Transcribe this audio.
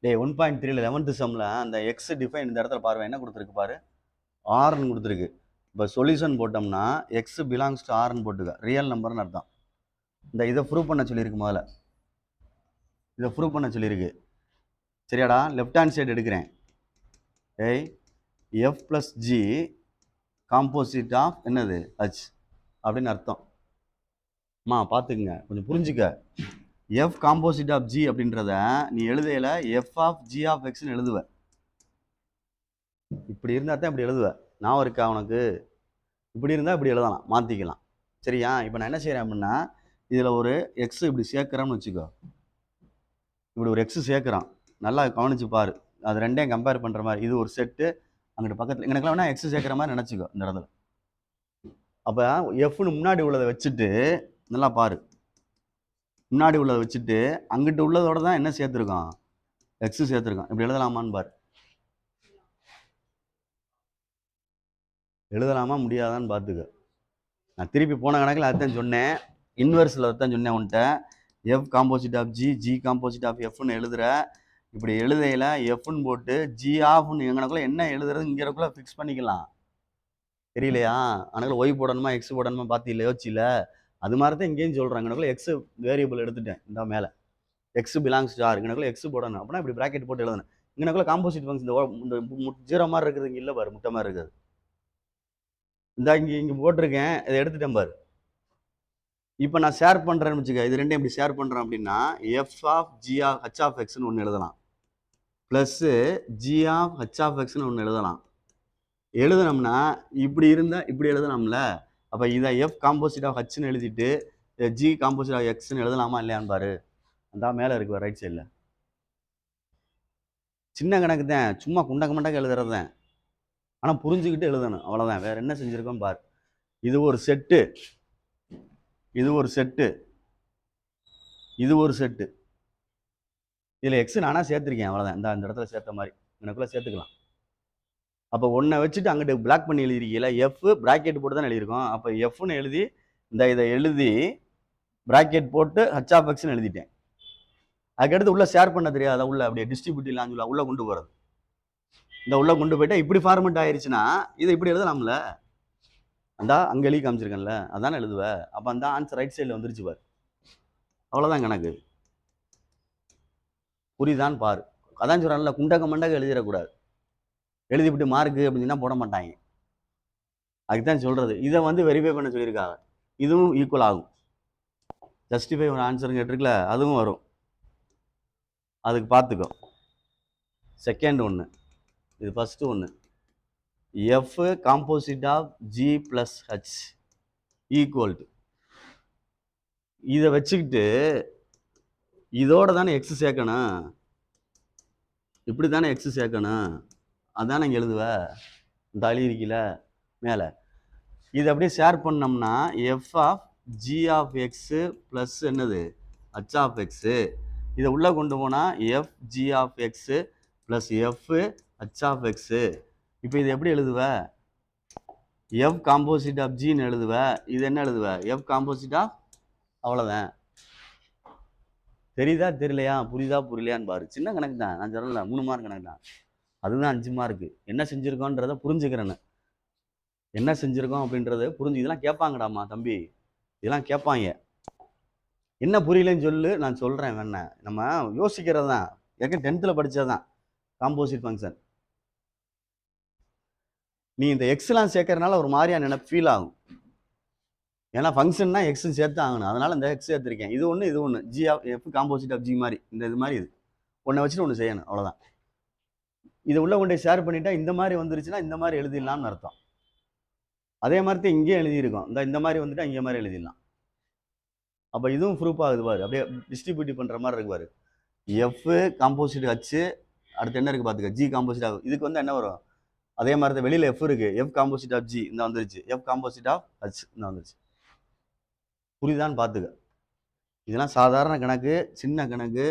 டே 1.3ல 11th சம்ல அந்த X define இந்த இடத்துல பாருங்க என்ன கொடுத்துருக்கு பாரு, ஆர்னு கொடுத்துருக்கு. இப்போ சொல்யூஷன் போட்டோம்னா எக்ஸ் பிலாங்ஸ் டு ஆர்னு போட்டுக்க, ரியல் நம்பர்னு அர்த்தம். இந்த இதை ப்ரூவ் பண்ண சொல்லியிருக்கு, முதல்ல இதை ப்ரூவ் பண்ண சொல்லியிருக்கு. சரியாடா, லெஃப்ட் ஹேண்ட் சைடு எடுக்கிறேன். ஏய், F plus G composite of என்னது ஹச் அப்படின்னு அர்த்தம். பார்த்துக்குங்க, கொஞ்சம் புரிஞ்சுக்க. எஃப் காம்போசிட் ஆஃப் ஜி அப்படின்றத நீ எழுதையில எஃப் ஆஃப் ஜி ஆஃப் எக்ஸ்னு எழுதுவ. இப்படி இருந்தா தான் இப்படி எழுதுவ. நான் இருக்கா உனக்கு? இப்படி இருந்தால் இப்படி எழுதலாம், மாற்றிக்கலாம். சரியா? இப்போ நான் என்ன செய்கிறேன் அப்படின்னா, இதில் ஒரு எக்ஸ் இப்படி சேர்க்குறேன்னு வச்சுக்கோ. இப்படி ஒரு எக்ஸ் சேர்க்குறான், நல்லா கவனிச்சு பாரு. அது ரெண்டையும் கம்பேர் பண்ணுற மாதிரி. இது ஒரு செட்டு, அங்கிட்டு பக்கத்தில் எனக்குலாம் வேணா எக்ஸ் சேர்க்குற மாதிரி நினச்சிக்கோ இந்த இடத்துல. அப்போ எஃப்னு முன்னாடி உள்ளதை வச்சுட்டு நல்லா பாரு. முன்னாடி உள்ளதை வச்சுட்டு அங்கிட்டு உள்ளதோட தான் என்ன சேர்த்துருக்கோம், எக்ஸ் சேர்த்துருக்கோம். இப்படி எழுதலாமான்னு பாரு. எழுதலாமா முடியாதான்னு பார்த்துக்க. நான் திருப்பி போன கணக்கில் அதுதான் சொன்னேன், இன்வெர்ஸில் தான் சொன்னேன் உன்ட்ட. F composite of G, G composite of எஃப்னு எழுதுற. இப்படி எழுதையில எஃப்னு போட்டு ஜி ஆஃப்னு எங்கனக்குள்ள என்ன எழுதுறது இங்கிறக்குள்ள ஃபிக்ஸ் பண்ணிக்கலாம். தெரியலையா? ஆனால் ஒய் போடணுமா எக்ஸ் போடணுமா பார்த்து யோசிச்சில. அது மாதிரி தான் இங்கேயும் சொல்கிறேன். எங்கனக்குள்ள எக்ஸ் வேரியபிள் எடுத்துட்டேன். இந்த மேலே எக்ஸ் பிலாங்ஸ் டு ஆர், இங்கனக்குள்ள எக்ஸ் போடணும். அப்படின்னா இப்படி ப்ராக்கெட் போட்டு எழுதணும். இங்கனக்குள்ள காம்போசிட் ஃபங்க்ஷன் இந்த ஜீரோ மாதிரி இருக்குது, இங்கே இல்லை பாரு, முட்டை மாதிரி இருக்குது. இந்த இங்கே போட்டிருக்கேன், இதை எடுத்துட்டேன் பாரு. இப்போ நான் ஷேர் பண்ணுறேன்னு வச்சுக்க, இது ரெண்டையும் எப்படி ஷேர் பண்ணுறேன் அப்படின்னா, F of G of H of எக்ஸ்னு ஒன்று எழுதலாம், plus G of H of எக்ஸ்னு ஒன்று எழுதலாம். எழுதுனோம்னா இப்படி இருந்தால் இப்படி எழுதலாம்ல. அப்போ இதை எஃப் காம்போசிட் ஆஃப் ஹச்னு எழுதிட்டு ஜி காம்போசிட் ஆஃப் எக்ஸ்னு எழுதலாமா இல்லையான்னு பாரு. அந்த மேலே இருக்கு ரைட் சைடில். சின்ன கணக்கு தான், சும்மா குண்டக்க மண்டக்க எழுதுறது தான். ஆனால் புரிஞ்சுக்கிட்டு எழுதணும், அவ்வளோதான். வேறு என்ன செஞ்சுருக்கோம் பாரு. இது ஒரு செட்டு, இது ஒரு செட்டு, இது ஒரு செட்டு. இதில் எக்ஸ் நானாக சேர்த்துருக்கேன், அவ்வளோதான். இந்த இடத்துல சேர்த்த மாதிரி எனக்குள்ளே சேர்த்துக்கலாம். அப்போ ஒன்றை வச்சுட்டு அங்கிட்டு பிளாக் பண்ணி எழுதிருக்கீங்களா, எஃப் ப்ராக்கெட் போட்டு தான் எழுதியிருக்கோம். அப்போ எஃப்னு எழுதி இதை எழுதி ப்ராக்கெட் போட்டு ஹச் ஆஃப் எக்ஸ்னு எழுதிட்டேன். அதுக்கடுத்து உள்ளே ஷேர் பண்ண தெரியாத, உள்ள அப்படியே டிஸ்ட்ரிபியூட்டிவ் லாங்குவேஜ் உள்ளே கொண்டு போகிறது. இந்த உள்ளே கொண்டு போயிட்டா இப்படி ஃபார்மெட் ஆயிடுச்சுன்னா இதை இப்படி எழுதலாம்ல. அந்த அங்கே எழுதி காமிச்சிருக்கேன்ல, அதானே எழுதுவ. அப்போ அந்த ஆன்சர் ரைட் சைடில் வந்துருச்சு பாரு. அவ்வளோதான் கணக்கு. புரியுதான்னு பாரு. அதான் சொல்கிறான்ல, குண்டக்க மண்டக்க எழுதிடக்கூடாது. எழுதிவிட்டு மார்க்கு அப்படின்னா போட மாட்டாங்க. அதுதான் சொல்கிறது. இதை வெரிஃபை பண்ண சொல்லியிருக்காங்க. இதுவும் ஈக்குவல் ஆகும். ஜஸ்டிஃபை ஒரு ஆன்சர் கேட்டிருக்கல, அதுவும் வரும். அதுக்கு பார்த்துக்கோ. செகண்ட் ஒன்று, இது ஃபஸ்ட்டு ஒன்று. F composite of G plus H equal to, இதை வச்சுக்கிட்டு இதோட தானே எக்ஸ் சேர்க்கணும், இப்படி தானே எக்ஸ் சேர்க்கணும். அதானே இங்கே எழுதுவ, இந்த அழியிருக்கல மேலே. இது அப்படியே ஷேர் பண்ணோம்னா F of G of X plus என்னது ஹச் ஆஃப் எக்ஸு. இதை உள்ளே கொண்டு போனால் F G of X plus F H of X. இப்போ இது எப்படி எழுதுவ, எஃப் காம்போசிட் ஆஃப் ஜின்னு எழுதுவ. இது என்ன எழுதுவ, எஃப் காம்போசிட் ஆஃப். அவ்வளோதான். தெரியுதா தெரியலையா, புரியுதா புரியலையான்னு பாரு. சின்ன கணக்கு தான், நான் சொல்லல 3 மார்க் கணக்கு தான். அதுதான் 5 மார்க்கு. என்ன செஞ்சுருக்கோன்றத புரிஞ்சுக்கிறேன்னு, என்ன செஞ்சுருக்கோம் அப்படின்றத புரிஞ்சு. இதெல்லாம் கேட்பாங்கடாமா தம்பி, இதெல்லாம் கேட்பாங்க. என்ன புரியலன்னு சொல்லு, நான் சொல்கிறேன். வேணா நம்ம யோசிக்கிறது தான். ஏற்கனவே 10th படித்தது தான் காம்போசிட் ஃபங்க்ஷன். நீ இந்த எக்ஸ்லாம் சேர்க்கறதுனால ஒரு மாதிரியா நினைப்பு ஃபீல் ஆகும். ஏன்னா ஃபங்க்ஷன்னா எக்ஸ் சேர்த்து ஆகணும், அதனால இந்த எக்ஸ் சேர்த்துருக்கேன். இது ஒன்று இது ஒன்று, G of F composite of G மாதிரி இந்த இது மாதிரி. இது ஒன்றை வச்சுட்டு ஒன்று செய்யணும், அவ்வளோதான். இதை உள்ள கொண்டு ஷேர் பண்ணிட்டா இந்த மாதிரி வந்துருச்சுன்னா இந்த மாதிரி எழுதிடலாம்னு அர்த்தம். அதே மாதிரி தான் இங்கேயும் எழுதியிருக்கோம். இந்த மாதிரி வந்துட்டா இங்கே மாதிரி எழுதிடலாம். அப்போ இதுவும் ப்ரூஃப் ஆகுது பாரு. அப்படியே டிஸ்ட்ரிபியூட்டிவ் பண்ணுற மாதிரி இருக்கு பாரு. எஃப் காம்போசிட் ஹச், அடுத்து என்ன இருக்குது பார்த்துக்க, ஜி காம்போசிட் ஆகும். இதுக்கு என்ன வரும், அதே மாதிரி தான் வெளியில் எஃப் இருக்குது, எஃப் காம்போசிட் ஆஃப் ஜி இந்த வந்துருச்சு, எஃப் காம்போசிட் ஆஃப் ஹச் இந்த வந்துருச்சு. புரியுதான்னு பார்த்துக்க. இதெல்லாம் சாதாரண கணக்கு, சின்ன கணக்கு.